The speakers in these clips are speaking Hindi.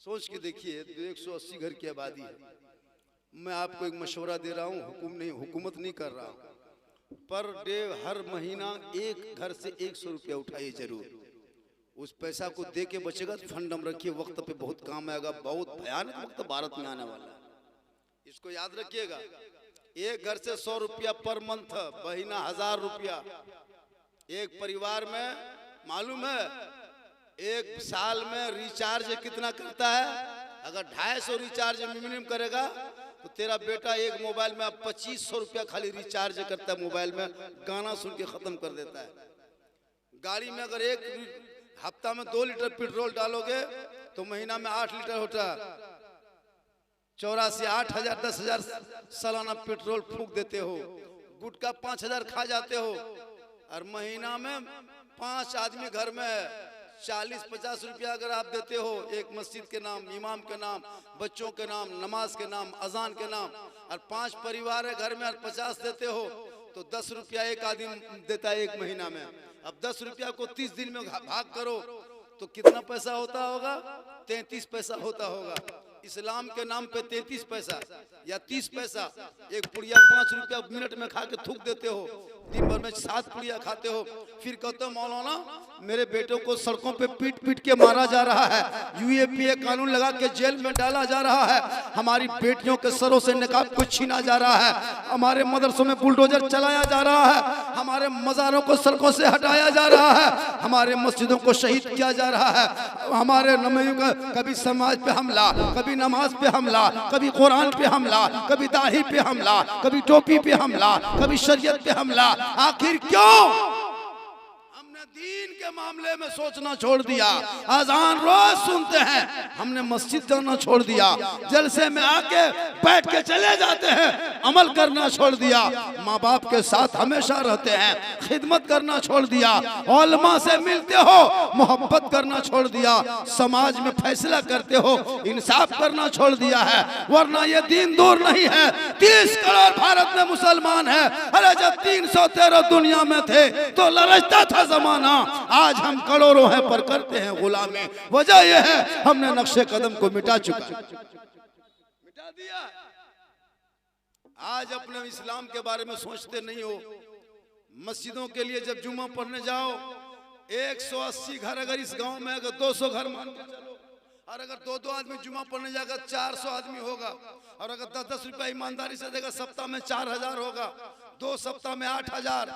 सोच के देखिए, 180 घर की आबादी है। मैं आपको एक मशवरा दे रहा हूँ, हुकूमत नहीं कर रहा हूँ। पर डे हर महीना एक घर से 100 रुपया उठाइए जरूर। उस पैसा को दे के बचेगा तो फंड हम रखिए, वक्त पे बहुत काम आएगा। बहुत भयानक वक्त भारत में आने वाला है, इसको याद रखिएगा। एक घर से 100 रुपया पर मंथ, महीना 1000 रुपया। एक परिवार में मालूम है एक साल में रिचार्ज कितना करता है? अगर 250 रिचार्ज मिनिमम करेगा तो तेरा बेटा एक मोबाइल में 2500 रुपया खाली रिचार्ज करता है। मोबाइल में गाना सुन के खत्म कर देता है। गाड़ी में अगर एक हफ्ता में 2 लीटर पेट्रोल डालोगे तो महीना में 8 लीटर होता है। 84 8000 10,000 सालाना पेट्रोल फूंक देते हो। गुटखा 5000 खा जाते हो। और महीना में 5 आदमी घर में 40-50 रुपया अगर आप देते हो, एक मस्जिद के नाम, इमाम के नाम, बच्चों के नाम, नमाज के नाम, अजान के नाम, और 5 परिवार है घर में और 50 देते हो तो 10 रुपया एक आदमी देता है एक महीना में। अब 10 रुपया को 30 दिन में भाग करो तो कितना पैसा होता होगा? 33 पैसा होता होगा। इस्लाम के नाम पे 33 पैसा या 30 पैसा। एक पुड़िया 5 रुपया मिनट में खा के थूक देते हो। दिन भर में 7 पुड़िया खाते हो। फिर कहते हो मौलाना मेरे बेटों को सड़कों पे पीट पीट के मारा जा रहा है, यूएपीए कानून लगा के जेल में डाला जा रहा है, हमारी बेटियों के सरों से निकाब को छीना जा रहा है, हमारे मदरसों में बुलडोजर चलाया जा रहा है, हमारे मज़ारों को सड़कों से हटाया जा रहा है, हमारे मस्जिदों को शहीद किया जा रहा है, हमारे नमाज़ियों का कभी समाज पे हमला, कभी नमाज पे हमला, कभी कुरान पे हमला, कभी दाढ़ी पे हमला, कभी टोपी पे हमला, कभी शरीयत पे हमला। आखिर क्यों? हमने दीन के मामले में सोचना छोड़ दिया। अजान रोज सुनते हैं, हमने मस्जिद जाना छोड़ दिया। जलसे में आके बैठ के चले जाते हैं, अमल करना छोड़ दिया। माँ बाप के साथ हमेशा रहते हैं, खिदमत करना छोड़ दिया। उलमा से मिलते हो, मोहब्बत करना छोड़ दिया। समाज में फैसला करते हो, इंसाफ करना छोड़ दिया है। वरना ये दीन दूर नहीं है। 30 करोड़ भारत में मुसलमान है। अरे जब 313 दुनिया में थे तो लरजता था जमाना। आज हम करोड़ों हैं पर करते हैं गुलामी। वजह यह है हमने नक्शे कदम को मिटा दिया। आज अपने इस्लाम के बारे में सोचते नहीं हो। मस्जिदों के लिए जब जुम्मा पढ़ने जाओ, 180 घर अगर इस गांव में अगर 200 घर मान के चलो, और अगर 2-2 आदमी जुम्मा पढ़ने जाएगा 400 आदमी होगा। और अगर 10-10 रुपया ईमानदारी से देगा, सप्ताह में 4000 होगा, 2 सप्ताह में 8000,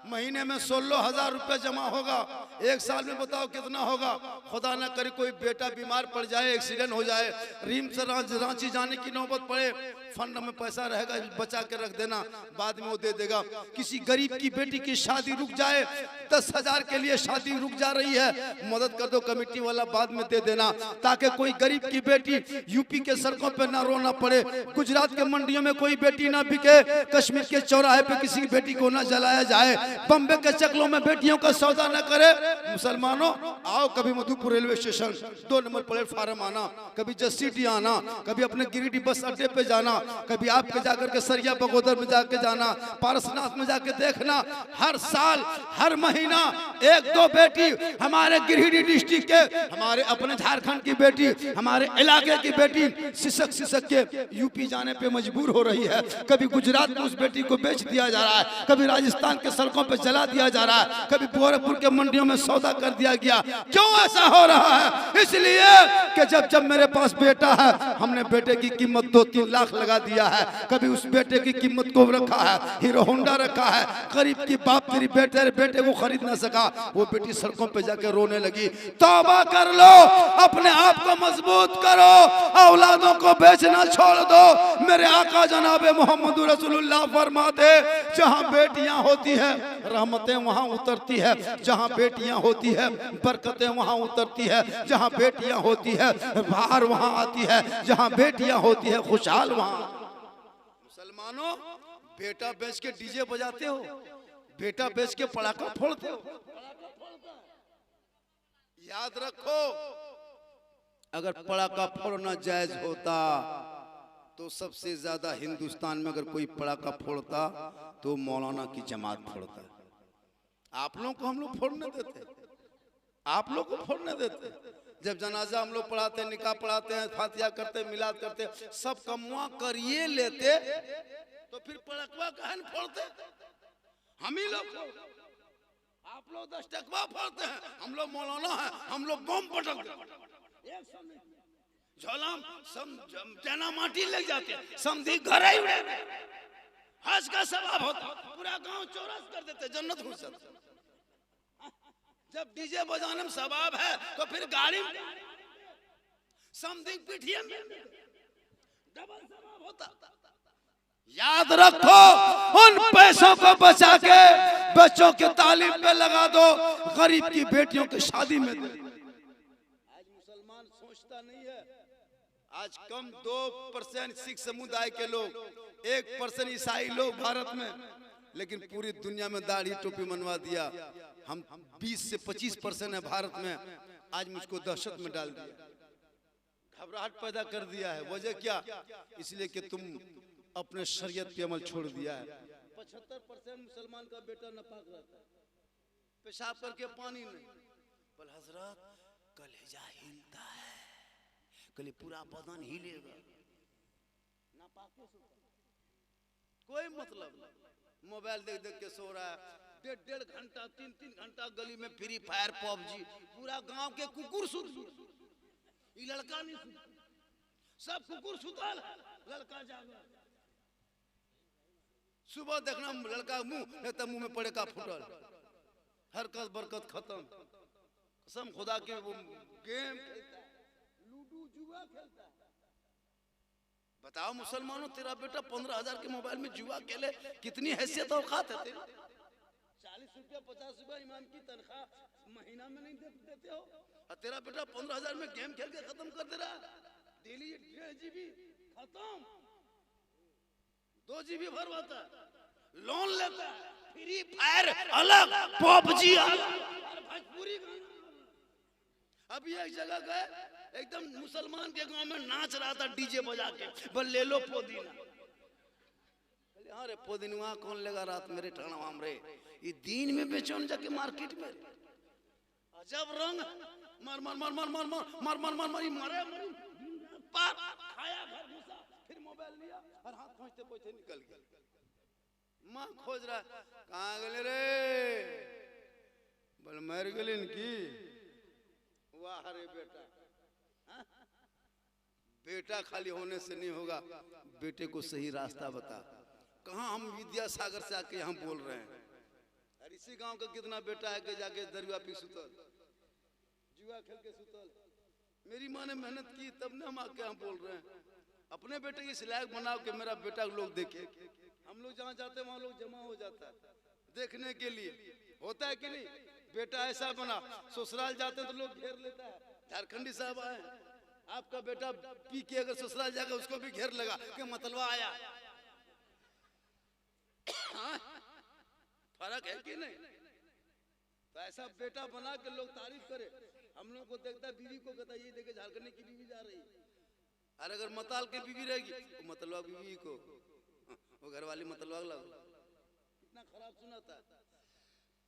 महीने में 16,000 रुपया जमा होगा। एक साल में बताओ कितना होगा? खुदा न करे कोई बेटा बीमार पड़ जाए, एक्सीडेंट हो जाए, रिम्स से रांची जाने की नौबत पड़े, फंड में पैसा रहेगा, बचा के रख देना, बाद में वो दे देगा। किसी गरीब की बेटी की शादी रुक जाए, 10,000 के लिए शादी रुक जा रही है, मदद कर दो कमेटी वाला, बाद में दे देना, ताकि कोई गरीब की बेटी यूपी के सड़कों पे ना रोना पड़े, गुजरात के मंडियों में कोई बेटी ना बिके, कश्मीर के चौराहे पे किसी बेटी को ना जलाया जाए, बम्बे के चकलों में बेटियों का सौदा न करे। मुसलमानों आओ, कभी Madhupur railway station 2 number platform आना, कभी जसीटी आना, कभी अपने गिरिडीह बस अड्डे पे जाना, कभी आपके जाकर के सरिया बगोदर में जाके जाना, पारसनाथ में जाके देखना। हर साल हर महीना 1-2 बेटी हमारे गिरिडीह डिस्ट्रिक्ट के, हमारे अपने झारखंड की बेटी, हमारे इलाके की बेटी सिसक के यूपी जाने पे मजबूर हो रही है। कभी गुजरात में उस बेटी को बेच दिया जा रहा है, कभी राजस्थान के सड़कों पे जला दिया जा रहा है, कभी गोरखपुर के मंडियों में सौदा कर दिया गया। क्यों ऐसा हो रहा है? इसलिए कि जब मेरे पास बेटा है, हमने बेटे की कीमत 2-3 लाख लगा दिया है। कभी उस बेटे की कीमत को रखा है, हीरो होंडा रखा है। गरीब की बाप तेरी बेटे को खरीद ना सका, वो बेटी सड़कों पे जाके रोने लगी। तौबा कर लो, अपने आप को मजबूत करो, औलादों को बेचना छोड़ दो। मेरे आका जनाब मोहम्मद रसूलुल्लाह फरमाते, जहाँ बेटियां होती है रहमतें वहाँ उतरती है, जहाँ बेटियां होती है बरकतें वहाँ उतरती है, जहाँ बेटियां होती है बाहर वहाँ आती है, जहाँ बेटियां होती है खुशहाल वहाँ। मुसलमानों, बेटा बेच के डीजे बजाते हो, बेटा बेच के पटाखा फोड़ते हो। याद रखो, अगर पटाखा फोड़ना जायज होता तो सबसे ज्यादा हिंदुस्तान में अगर कोई पटाखा फोड़ता तो मौलाना की जमात फोड़ता है। आप लोग को हम लोग फोड़ने देते, आप लोग को फोड़ने देते। जब जनाजा हम लोग पढ़ाते हैं, निकाह पढ़ाते हैं, फातिहा करते हैं, मिलाद करते हैं, सब कमुआ करिए लेते तो फिर पड़कवा कहन फोड़ते हम ही लोग। आप लोग 10 टकवा फोड़ते हैं, हम लोग मौलाना है, हम लोग बम पटकते हैं, झोला जना माटी लग जाते हैं, समझी घर ही उड़े, हज का सवाब होता, पूरा गांव चौरस कर देते, जन्नत घुस जाते। जब डीजे बजाने में सवाब है तो फिर गाड़ी समझी पीठिए में डबल सवाब होता। याद रखो, उन पैसों को बचा के बच्चों के तालीम पे लगा दो, गरीब की बेटियों की शादी में दे। आज मुसलमान सोचता नहीं है, आज कम 2% सिख समुदाय के लोग, 1% ईसाई लोग भारत में, लेकिन पूरी दुनिया में दाढ़ी टोपी मनवा दिया। हम 20 से 25% है भारत में। आज मुझको दहशत में डाल दिया, घबराहट पैदा कर दिया है। वजह क्या? इसलिए कि तुम अपने शरीयत पे अमल छोड़ दिया है। 75% मुसलमान का बेटा नापाक रहता है, पेशाब करके पानी नहीं, बोल हजरत कलेजा हिलता है, कल पूरा बदन हिलेगा, नापाक कोई मतलब नहीं। मोबाइल देख देख के सो रहा है, 1.5 घंटा 3 घंटा गली में फ्री फायर पबजी, पूरा गांव के कुकुर सुत, ये लड़का नहीं सुत, सब कुकुर सुतल, लड़का जागा। सुबह देखना लड़का मुंह नहीं तो मुंह में पड़े का फुटल, हरकत बरकत खत्म। कसम खुदा के वो गेम खेलता है, लूडो जुआ खेलता है। बताओ मुसलमानों, तेरा बेटा 15,000 के मोबाइल में जुआ खेले, कितनी हैसियत औकात है तेरी? 40 रुपया 50 रुपया इमाम की तनख्वाह महीना में नहीं देते हो, और तेरा बेटा 15,000 में गेम खेल के खत्म कर दे रहा है। डेली 1.5 GB खत्म, 2 GB भरवाता है, लोन लेता है, फ्री फायर अलग, पबजी अलग, भोजपुरी। अभी एक जगह गए, एकदम मुसलमान के गांव में नाच रहा था डीजे बजा के, बोल ले लो पुदीना। हाँ रे, पुदीना कौन लेगा रात मेरे ठहरवा रे, ये दिन में बेचो न जाके मार्केट में। अजब रंग, मर मर मर मर मर मर मर मर मर मर मरे मरे, पार खाया, घर घुसा, फिर मोबाइल लिया और हाथ पहुंचते पहुंचते निकल गया। माँ खोज रहा, कहाँ गए रे? बोल मर गए इनकी। वाह रे बेटा, बेटा खाली होने से नहीं होगा, बेटे को सही रास्ता बता। कहाँ हम विद्यासागर से आके यहाँ बोल रहे हैं, और इसी गांव का कितना बेटा है कि जाके दरिया पी सुतल, जुआ खेल के सुतल। मेरी माँ ने मेहनत की तब ने हम आके यहाँ बोल रहे हैं। अपने बेटे की लायक बनाओ कि मेरा बेटा लोग देखे। हम लोग जहाँ जाते हैं वहाँ लोग जमा हो जाता है देखने के लिए, होता है कि नहीं? बेटा ऐसा बना, ससुराल जाते हैं तो लोग घेर लेता है। झारखंडी साहब आए, आपका बेटा पी के अगर ससुराल जाएगा उसको भी घेर लगा कि मतलबा आया। फर्क है कि नहीं? तो ऐसा बेटा बना के लोग तारीफ करे। हम लोग को देखता है, बीवी को कहता है ये देखे झारखंडी की बीवी जा रही है, और अगर मतल की बीवी रहेगी तो मतलबा बीवी को, वो घर वाली मतलबा लगा। कितना खराब सुनाता है।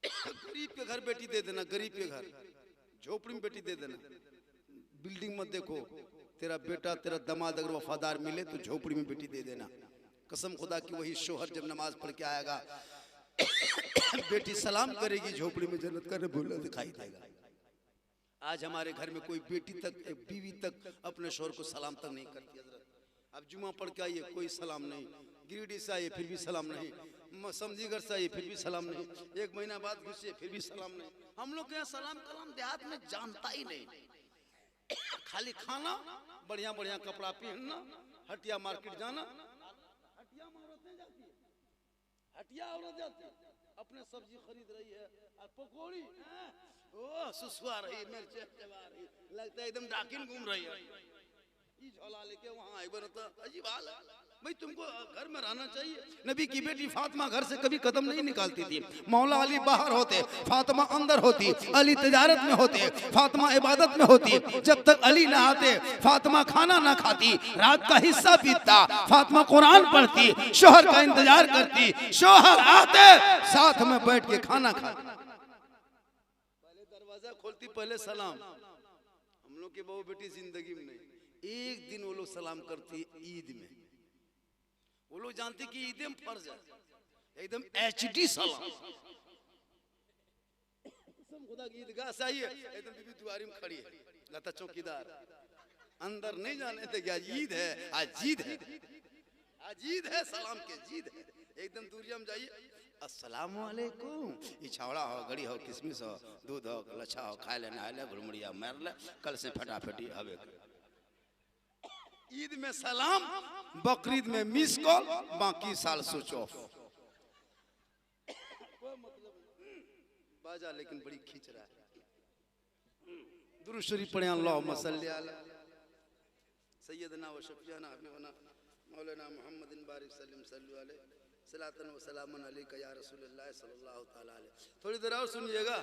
गरीब के घर बेटी दे देना, गरीब के घर झोपड़ी में बेटी दे देना, बिल्डिंग मत देखो। तेरा बेटा तेरा दामाद अगर वफादार मिले तो झोपड़ी में बेटी दे देना। कसम खुदा की वही शोहर जब नमाज पढ़ के आएगा, बेटी सलाम करेगी झोपड़ी में, जन्नत का नबूला दिखाई देगा। आज हमारे घर में कोई बेटी तक, बीवी तक अपने शोहर को सलाम तक नहीं करती। अब जुमा पढ़ के आइए, कोई सलाम नहीं, गिरिडीह से आइए फिर भी सलाम नहीं, समझीगढ़ से आइए फिर भी सलाम नहीं, 1 महीना बाद घुसे फिर भी सलाम नहीं। हम लोग के यहाँ सलाम कलाम देहात में जानता ही नहीं। खाली खाना, बढ़िया बढ़िया कपड़ा पहनना, हटिया मार्केट जाना। हटिया में औरतें जाती है, हटिया औरत जाती है, अपने सब्जी खरीद रही है और पकौड़ी ओह सुसुआ रही, मिर्च चबा रही, लगता है एकदम डाकिन घूम रही है। ये झोला लेके वहाँ आई बनता, अजीब हाल है। भाई तुमको घर में रहना चाहिए। नबी की बेटी फातिमा घर से कभी कदम नहीं निकालती थी। मौला अली बाहर होते, फातिमा अंदर होती, अली तिजारत में होते, फातिमा इबादत में होती। जब तक अली ना आते फातिमा खाना ना खाती, रात का हिस्सा पीता, फातिमा कुरान पढ़ती, शोहर का इंतजार करती, शोहर आते साथ में बैठ के खाना खाती। पहले दरवाजा खोलती, पहले सलाम। हम लोग की बहू बेटी जिंदगी में नहीं, एक दिन वो लोग सलाम करती है ईद में। वो लोग जानते कि ईद में फर्ज है, एकदम HD सलाम। खुदा की ईदगाह से आई है, एकदम बीबी दुआरी में खड़ी है, लता चौकीदार अंदर नहीं जाने थे क्या ईद है, आज ईद है, आज ईद है, सलाम के जीद है। एकदम दूरिया में जाइए, अस्सलाम वालेकुम, ये छावड़ा हो, गड़ी हो, किशमिश हो, दूध हो, लच्छा हो, खाए ले नहाए ले, घुड़मुड़िया मार ले, कल से फटाफटी हवे। ईद में सलाम, बकरीद में मिस कॉल, बाकी साल स्विच ऑफ। बाजा लेकिन बड़ी खींच रहा है। दुरूद शरीफ पढ़े, अल्लाहुम्मा सल्ली अला सय्यदना व शफीअना हबीबना मौलाना मुहम्मदिन बारिक सल्लम सल्लु अलैहि सलातन व सलामन अलैका या रसूलुल्लाह सल्लल्लाहु तआला अलैहि। थोड़ी देर और सुनिएगा,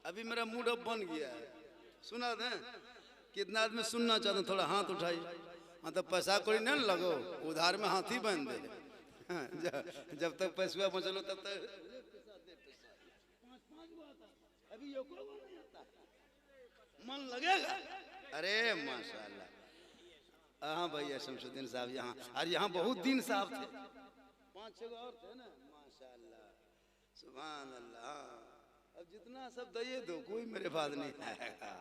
अभी मेरा मूड अब बन गया है, सुना दें। कितना आदमी सुनना चाहते हैं, थोड़ा हाथ उठाइए। मतलब पैसा कोई न लगो, उधार में हाथ ही बन दे। जब तक पैसा बचलो तब तक अभी मन लगेगा। अरे माशाल्लाह, हाँ भैया शमशुद्दीन साहब यहाँ, और यहाँ बहुत दिन साहब थे, 5-6 और थे ना, माशाल्लाह सुभान अल्लाह। अब जितना सब दे दो, कोई मेरे पास नहीं आएगा।